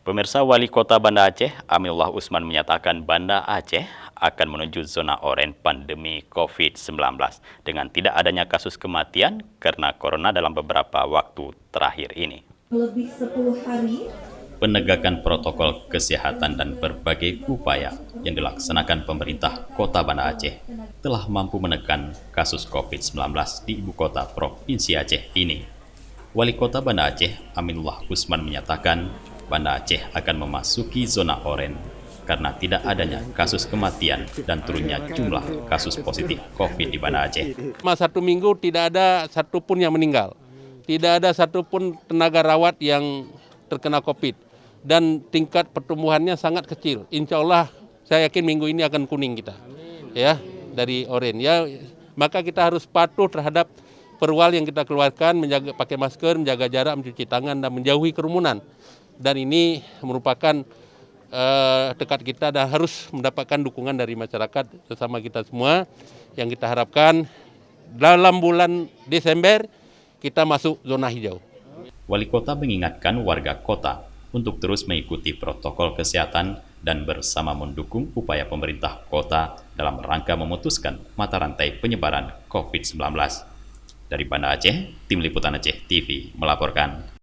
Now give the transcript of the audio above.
Pemirsa, Wali Kota Banda Aceh, Aminullah Usman menyatakan Banda Aceh akan menuju zona oranye pandemi COVID-19 dengan tidak adanya kasus kematian karena corona dalam beberapa waktu terakhir ini. Lebih 10 hari. Penegakan protokol kesehatan dan berbagai upaya yang dilaksanakan pemerintah Kota Banda Aceh telah mampu menekan kasus COVID-19 di ibu kota Provinsi Aceh ini. Wali Kota Banda Aceh, Aminullah Usman menyatakan Banda Aceh akan memasuki zona oranye karena tidak adanya kasus kematian dan turunnya jumlah kasus positif COVID di Banda Aceh. Selama 1 minggu tidak ada satupun yang meninggal, tidak ada satupun tenaga rawat yang terkena COVID, dan tingkat pertumbuhannya sangat kecil. Insya Allah saya yakin minggu ini akan kuning kita, ya, dari oranye. Ya, maka kita harus patuh terhadap perwal yang kita keluarkan, menjaga pakai masker, menjaga jarak, mencuci tangan, dan menjauhi kerumunan. Dan ini merupakan tekad kita dan harus mendapatkan dukungan dari masyarakat sesama kita semua. Yang kita harapkan dalam bulan Desember kita masuk zona hijau. Wali Kota mengingatkan warga kota untuk terus mengikuti protokol kesehatan dan bersama mendukung upaya pemerintah kota dalam rangka memutuskan mata rantai penyebaran COVID-19. Dari Banda Aceh, Tim Liputan Aceh TV melaporkan.